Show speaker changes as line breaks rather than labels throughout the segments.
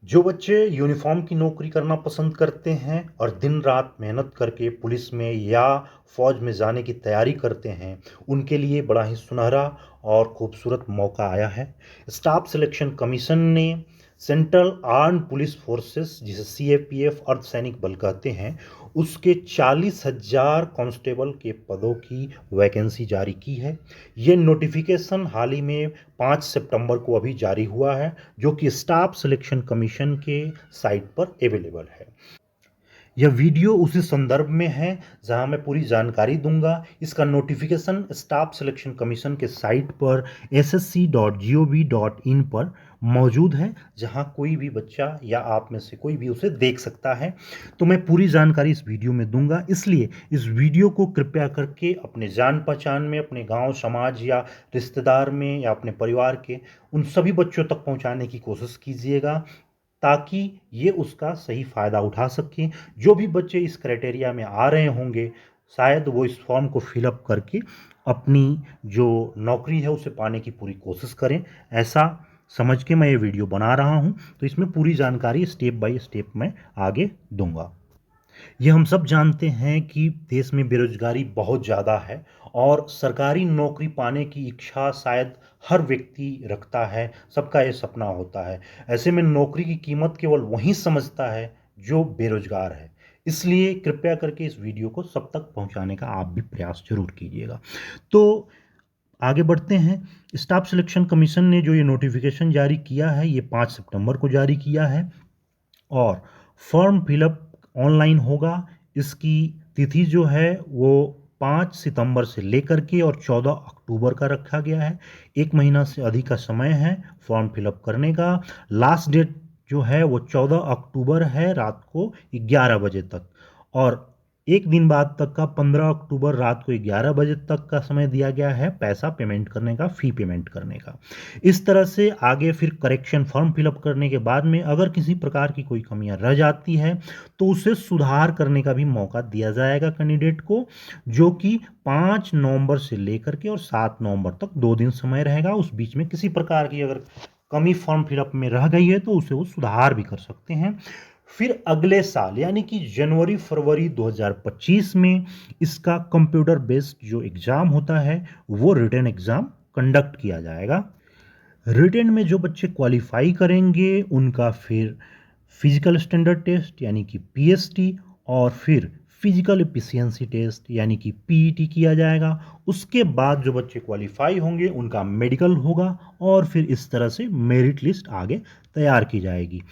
जो बच्चे यूनिफॉर्म की नौकरी करना पसंद करते हैं और दिन रात मेहनत करके पुलिस में या फौज में जाने की तैयारी करते हैं, उनके लिए बड़ा ही सुनहरा और खूबसूरत मौका आया है। स्टाफ सिलेक्शन कमीशन ने सेंट्रल आर्म्ड पुलिस फोर्सेस, जिसे सीएपीएफ अर्धसैनिक बल कहते हैं, उसके 40,000 कांस्टेबल के पदों की वैकेंसी जारी की है। ये नोटिफिकेशन हाल ही में 5 सितंबर को अभी जारी हुआ है, जो कि स्टाफ सिलेक्शन कमीशन के साइट पर अवेलेबल है। यह वीडियो उसी संदर्भ में है जहां मैं पूरी जानकारी दूंगा। इसका नोटिफिकेशन स्टाफ सिलेक्शन कमीशन के साइट पर ssc.gov.in पर मौजूद है, जहां कोई भी बच्चा या आप में से कोई भी उसे देख सकता है। तो मैं पूरी जानकारी इस वीडियो में दूंगा, इसलिए इस वीडियो को कृपया करके अपने जान पहचान में, अपने गांव समाज या रिश्तेदार में या अपने परिवार के उन सभी बच्चों तक पहुंचाने की कोशिश कीजिएगा, ताकि ये उसका सही फ़ायदा उठा सकें। जो भी बच्चे इस क्राइटेरिया में आ रहे होंगे, शायद वो इस फॉर्म को फिलअप करके अपनी जो नौकरी है उसे पाने की पूरी कोशिश करें। ऐसा समझ के मैं ये वीडियो बना रहा हूँ। तो इसमें पूरी जानकारी स्टेप बाय स्टेप मैं आगे दूंगा। ये हम सब जानते हैं कि देश में बेरोजगारी बहुत ज़्यादा है और सरकारी नौकरी पाने की इच्छा शायद हर व्यक्ति रखता है, सबका ये सपना होता है। ऐसे में नौकरी की कीमत केवल वही समझता है जो बेरोजगार है। इसलिए कृपया करके इस वीडियो को सब तक पहुंचाने का आप भी प्रयास जरूर कीजिएगा। तो आगे बढ़ते हैं। स्टाफ सिलेक्शन कमीशन ने जो ये नोटिफिकेशन जारी किया है, ये 5 सितंबर को जारी किया है और फॉर्म फिलअप ऑनलाइन होगा। इसकी तिथि जो है वो 5 सितंबर से लेकर के और 14 अक्टूबर का रखा गया है। एक महीना से अधिक का समय है फॉर्म फिलअप करने का। लास्ट डेट जो है वो 14 अक्टूबर है, रात को 11 बजे तक। और एक दिन बाद तक का 15 अक्टूबर रात को 11 बजे तक का समय दिया गया है पैसा पेमेंट करने का, फ़ी पेमेंट करने का। इस तरह से आगे फिर करेक्शन फॉर्म फिलअप करने के बाद में अगर किसी प्रकार की कोई कमियां रह जाती है तो उसे सुधार करने का भी मौका दिया जाएगा कैंडिडेट को, जो कि 5 नवंबर से लेकर के और 7 नवंबर तक 2 दिन समय रहेगा। उस बीच में किसी प्रकार की अगर कमी फॉर्म फिलअप में रह गई है तो उसे वो सुधार भी कर सकते हैं। फिर अगले साल यानी कि जनवरी फरवरी 2025 में इसका कंप्यूटर बेस्ड जो एग्ज़ाम होता है वो रिटन एग्ज़ाम कंडक्ट किया जाएगा। रिटेन में जो बच्चे क्वालिफाई करेंगे उनका फिर फिजिकल स्टैंडर्ड टेस्ट यानी कि पीएसटी और फिर फिजिकल एफिशिएंसी टेस्ट यानी कि पीईटी किया जाएगा। उसके बाद जो बच्चे क्वालिफाई होंगे उनका मेडिकल होगा और फिर इस तरह से मेरिट लिस्ट आगे तैयार की जाएगी।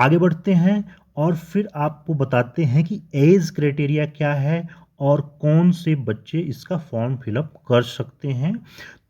आगे बढ़ते हैं और फिर आपको बताते हैं कि एज क्राइटेरिया क्या है और कौन से बच्चे इसका फॉर्म फिलअप कर सकते हैं।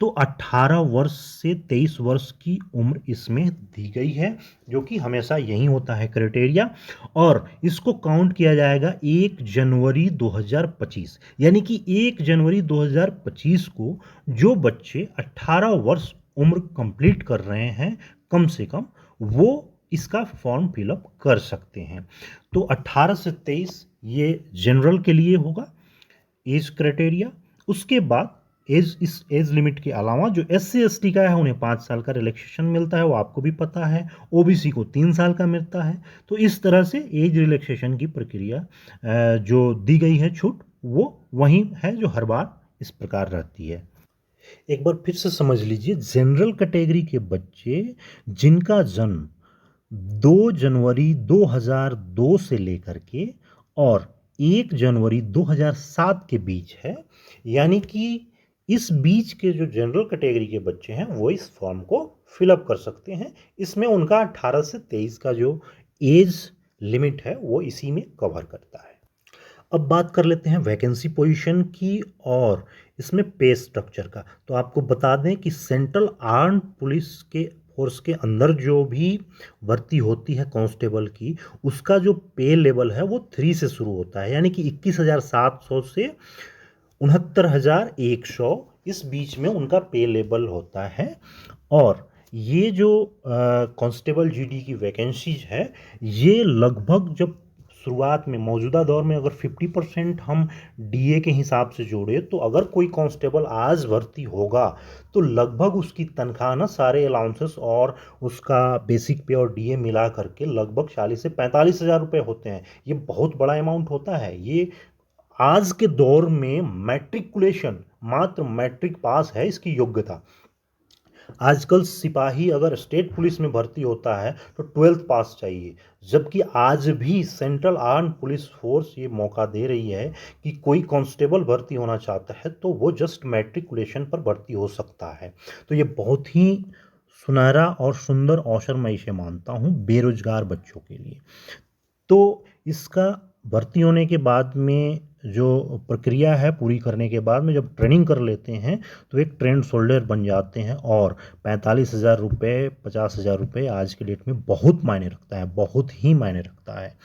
तो 18 वर्ष से 23 वर्ष की उम्र इसमें दी गई है, जो कि हमेशा यही होता है क्राइटेरिया। और इसको काउंट किया जाएगा 1 जनवरी 2025, यानी कि 1 जनवरी 2025 को जो बच्चे 18 वर्ष उम्र कंप्लीट कर रहे हैं कम से कम, वो इसका फॉर्म फिलअप कर सकते हैं। तो 18 से 23 ये जनरल के लिए होगा एज क्राइटेरिया। उसके बाद इस एज लिमिट के अलावा जो एससी एसटी का है उन्हें 5 साल का रिलैक्सेशन मिलता है, वो आपको भी पता है। ओबीसी को 3 साल का मिलता है। तो इस तरह से एज रिलैक्सेशन की प्रक्रिया जो दी गई है छूट, वो वही है जो हर बार इस प्रकार रहती है। एक बार फिर से समझ लीजिए, जनरल कैटेगरी के बच्चे जिनका जन्म 2 जनवरी 2002 से लेकर के और 1 जनवरी 2007 के बीच है, यानी कि इस बीच के जो जनरल कैटेगरी के बच्चे हैं वो इस फॉर्म को फिलअप कर सकते हैं। इसमें उनका 18 से 23 का जो एज लिमिट है वो इसी में कवर करता है। अब बात कर लेते हैं वैकेंसी पोजीशन की और इसमें पे स्ट्रक्चर का। तो आपको बता दें कि सेंट्रल आर्म्ड पुलिस के फोर्स के अंदर जो भी भर्ती होती है कांस्टेबल की, उसका जो पे लेवल है वो 3 से शुरू होता है, यानी कि 21,700 से 69,100, इस बीच में उनका पे लेवल होता है। और ये जो कांस्टेबल जीडी की वैकेंसीज है, ये लगभग जब शुरुआत में मौजूदा दौर में अगर 50% हम डीए के हिसाब से जोड़े तो अगर कोई कांस्टेबल आज भर्ती होगा तो लगभग उसकी तनख्वाह ना सारे अलाउंसेस और उसका बेसिक पे और डीए मिला करके लगभग 40 से 45 हज़ार रुपये होते हैं। ये बहुत बड़ा अमाउंट होता है। ये आज के दौर में मैट्रिकुलेशन, मात्र मैट्रिक पास है इसकी योग्यता। आजकल सिपाही अगर स्टेट पुलिस में भर्ती होता है तो 12th पास चाहिए, जबकि आज भी सेंट्रल आर्म पुलिस फोर्स ये मौका दे रही है कि कोई कांस्टेबल भर्ती होना चाहता है तो वो जस्ट मैट्रिकुलेशन पर भर्ती हो सकता है। तो ये बहुत ही सुनहरा और सुंदर अवसर मैं इसे मानता हूँ बेरोजगार बच्चों के लिए। तो इसका भर्ती होने के बाद में जो प्रक्रिया है पूरी करने के बाद में जब ट्रेनिंग कर लेते हैं तो एक ट्रेंड सोल्जर बन जाते हैं और 45,000 रुपये 50,000 रुपये आज के डेट में बहुत मायने रखता है, बहुत ही मायने रखता है।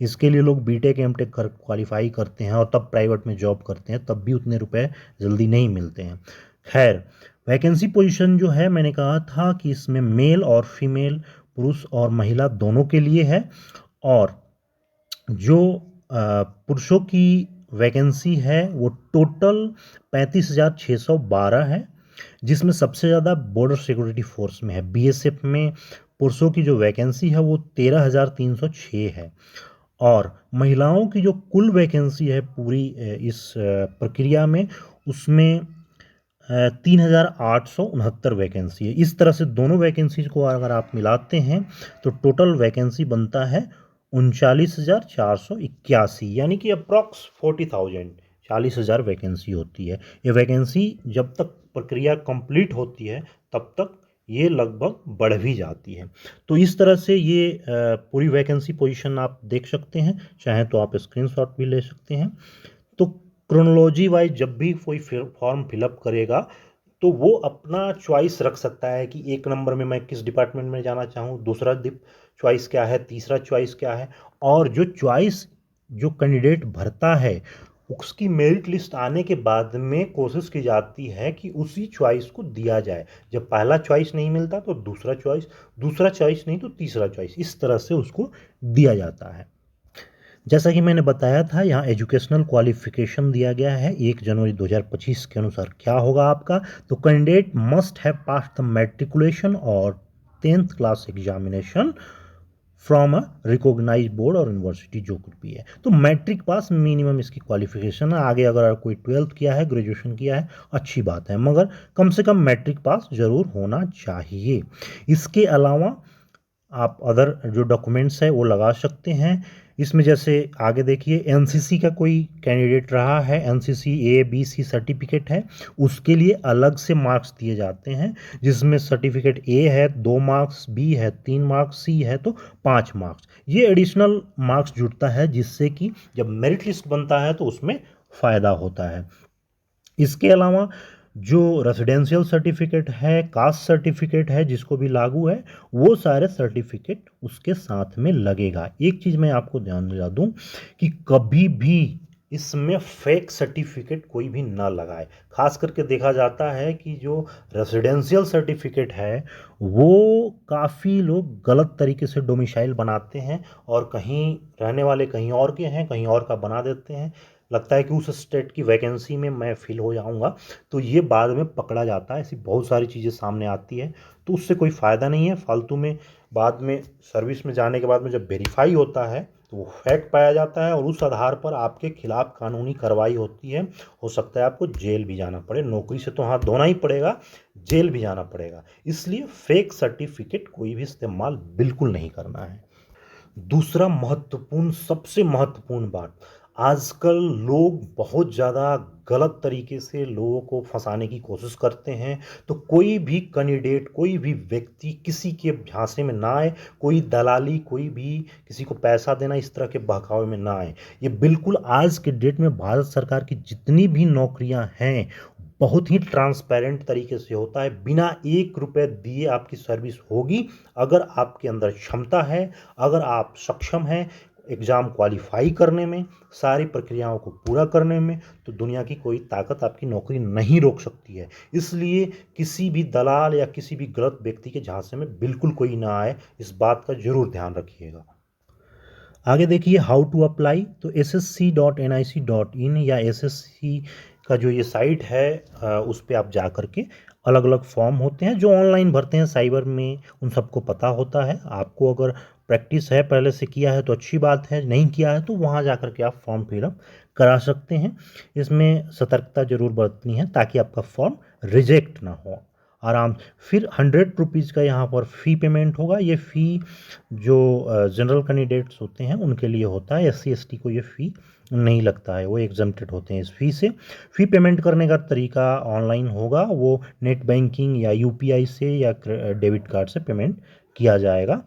इसके लिए लोग बीटेक एमटेक कर क्वालिफाई करते हैं और तब प्राइवेट में जॉब करते हैं, तब भी उतने रुपए जल्दी नहीं मिलते हैं। खैर, वैकेंसी पोजीशन जो है मैंने कहा था कि इसमें मेल और फीमेल, पुरुष और महिला दोनों के लिए है। और जो पुरुषों की वैकेंसी है वो टोटल 35,612 है, जिसमें सबसे ज़्यादा बॉर्डर सिक्योरिटी फोर्स में है। बीएसएफ में पुरुषों की जो वैकेंसी है वो 13,306 है और महिलाओं की जो कुल वैकेंसी है पूरी इस प्रक्रिया में उसमें 3,869 वैकेंसी है। इस तरह से दोनों वैकेंसीज को अगर आप मिलाते हैं तो टोटल वैकेंसी बनता है 39,481, यानी कि अप्रॉक्स 40,000, 40,000 वैकेंसी होती है। ये वैकेंसी जब तक प्रक्रिया कंप्लीट होती है तब तक ये लगभग बढ़ भी जाती है। तो इस तरह से ये पूरी वैकेंसी पोजीशन आप देख सकते हैं, चाहे तो आप स्क्रीनशॉट भी ले सकते हैं। तो क्रोनोलॉजी वाइज जब भी कोई फॉर्म फिलअप करेगा तो वो अपना चॉइस रख सकता है कि एक नंबर में मैं किस डिपार्टमेंट में जाना चाहूँ, दूसरा चॉइस क्या है, तीसरा चॉइस क्या है। और जो चॉइस जो कैंडिडेट भरता है उसकी मेरिट लिस्ट आने के बाद में कोशिश की जाती है कि उसी चॉइस को दिया जाए। जब पहला चॉइस नहीं मिलता तो दूसरा चॉइस नहीं तो तीसरा चॉइस, इस तरह से उसको दिया जाता है। जैसा कि मैंने बताया था यहाँ एजुकेशनल क्वालिफिकेशन दिया गया है 1 जनवरी 2025 के अनुसार क्या होगा आपका। तो candidate must have pass the matriculation और 10th class examination from a recognised board और यूनिवर्सिटी जो कुछ भी है। तो मैट्रिक पास मिनिमम इसकी क्वालिफिकेशन है। आगे अगर कोई 12th किया है, ग्रेजुएशन किया है, अच्छी बात है, मगर कम से कम मैट्रिक पास जरूर होना चाहिए। इसके अलावा आप अदर जो डॉक्यूमेंट्स है वो लगा सकते हैं इसमें। जैसे आगे देखिए एनसीसी का कोई कैंडिडेट रहा है, NCC A B C certificate है, उसके लिए अलग से मार्क्स दिए जाते हैं, जिसमें सर्टिफिकेट ए है 2 मार्क्स, बी है 3 मार्क्स, सी है तो 5 मार्क्स। ये एडिशनल मार्क्स जुड़ता है जिससे कि जब मेरिट लिस्ट बनता है तो उसमें फ़ायदा होता है। इसके अलावा जो रेजिडेंशियल सर्टिफिकेट है, कास्ट सर्टिफिकेट है जिसको भी लागू है, वो सारे सर्टिफिकेट उसके साथ में लगेगा। एक चीज़ मैं आपको ध्यान दिला दूं कि कभी भी इसमें फेक सर्टिफिकेट कोई भी ना लगाए। खास करके देखा जाता है कि जो रेजिडेंशियल सर्टिफिकेट है वो काफ़ी लोग गलत तरीके से डोमिसाइल बनाते हैं और कहीं रहने वाले कहीं और के हैं, कहीं और का बना देते हैं। लगता है कि उस स्टेट की वैकेंसी में मैं फिल हो जाऊंगा, तो ये बाद में पकड़ा जाता है। ऐसी बहुत सारी चीज़ें सामने आती है, तो उससे कोई फ़ायदा नहीं है। फालतू में बाद में सर्विस में जाने के बाद में जब वेरीफाई होता है तो वो फैक्ट पाया जाता है और उस आधार पर आपके खिलाफ कानूनी कार्रवाई होती है। हो सकता है आपको जेल भी जाना पड़े, नौकरी से तो हाथ धोना ही पड़ेगा, जेल भी जाना पड़ेगा। इसलिए फेक सर्टिफिकेट कोई भी इस्तेमाल बिल्कुल नहीं करना है। दूसरा महत्वपूर्ण, सबसे महत्वपूर्ण बात, आजकल लोग बहुत ज़्यादा गलत तरीके से लोगों को फंसाने की कोशिश करते हैं। तो कोई भी कैंडिडेट, कोई भी व्यक्ति किसी के झांसे में ना आए, कोई दलाली, कोई भी किसी को पैसा देना, इस तरह के बहकावे में ना आए। ये बिल्कुल आज के डेट में भारत सरकार की जितनी भी नौकरियां हैं बहुत ही ट्रांसपेरेंट तरीके से होता है। बिना 1 रुपए दिए आपकी सर्विस होगी। अगर आपके अंदर क्षमता है, अगर आप सक्षम हैं एग्ज़ाम क्वालिफाई करने में, सारी प्रक्रियाओं को पूरा करने में, तो दुनिया की कोई ताकत आपकी नौकरी नहीं रोक सकती है। इसलिए किसी भी दलाल या किसी भी गलत व्यक्ति के झांसे में बिल्कुल कोई ना आए, इस बात का ज़रूर ध्यान रखिएगा। आगे देखिए हाउ टू अप्लाई, तो ssc.nic.in या एसएससी का जो ये साइट है उस पे आप जा कर के अलग अलग फॉर्म होते हैं जो ऑनलाइन भरते हैं साइबर में, उन सबको पता होता है। आपको अगर प्रैक्टिस है, पहले से किया है तो अच्छी बात है, नहीं किया है तो वहाँ जा कर के आप फॉर्म फिलअप करा सकते हैं। इसमें सतर्कता ज़रूर बरतनी है ताकि आपका फॉर्म रिजेक्ट ना हो। आराम फिर 100 रुपीज़ का यहाँ पर फ़ी पेमेंट होगा। ये फ़ी जो जनरल कैंडिडेट्स होते हैं उनके लिए होता है, एससी एसटी को ये फ़ी नहीं लगता है, वो एग्जम्प्टेड होते हैं इस फ़ी से। फ़ी पेमेंट करने का तरीका ऑनलाइन होगा, वो नेट बैंकिंग या यूपीआई से या डेबिट कार्ड से पेमेंट किया जाएगा।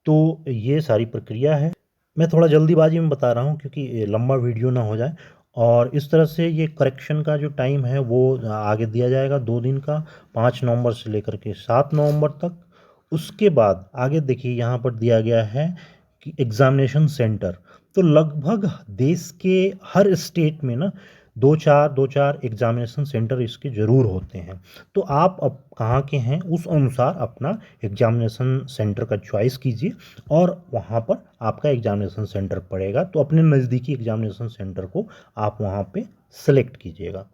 तो ये सारी प्रक्रिया है। मैं थोड़ा जल्दीबाजी में बता रहा हूँ क्योंकि ये लंबा वीडियो ना हो जाए। और इस तरह से ये करेक्शन का जो टाइम है वो आगे दिया जाएगा 2 दिन का, 5 नवंबर से लेकर के 7 नवंबर तक। उसके बाद आगे देखिए यहाँ पर दिया गया है कि एग्ज़ामिनेशन सेंटर, तो लगभग देश के हर स्टेट में ना 2-4 एग्ज़ामिनेशन सेंटर इसके ज़रूर होते हैं। तो आप अब कहाँ के हैं उस अनुसार अपना एग्ज़ामिनेशन सेंटर का चॉइस कीजिए और वहाँ पर आपका एग्ज़ामिनेशन सेंटर पड़ेगा। तो अपने नज़दीकी एग्ज़ामिनेशन सेंटर को आप वहाँ पे सेलेक्ट कीजिएगा।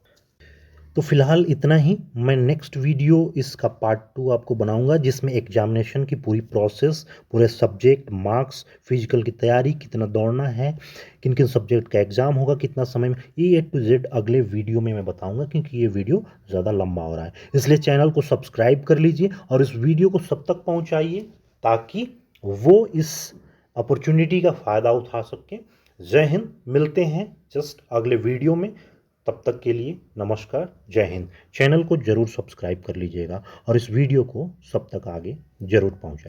तो फ़िलहाल इतना ही। मैं नेक्स्ट वीडियो इसका पार्ट 2 आपको बनाऊंगा जिसमें एग्जामिनेशन की पूरी प्रोसेस, पूरे सब्जेक्ट, मार्क्स, फिजिकल की तैयारी, कितना दौड़ना है, किन किन सब्जेक्ट का एग्ज़ाम होगा, कितना समय में, ये A to Z अगले वीडियो में मैं बताऊंगा क्योंकि ये वीडियो ज़्यादा लंबा हो रहा है। इसलिए चैनल को सब्सक्राइब कर लीजिए और इस वीडियो को सब तक पहुँचाइए ताकि वो इस अपॉर्चुनिटी का फ़ायदा उठा सकें। जय हिंद। मिलते हैं जस्ट अगले वीडियो में। तब तक के लिए नमस्कार, जय हिंद। चैनल को ज़रूर सब्सक्राइब कर लीजिएगा और इस वीडियो को सब तक आगे ज़रूर पहुँचाएं।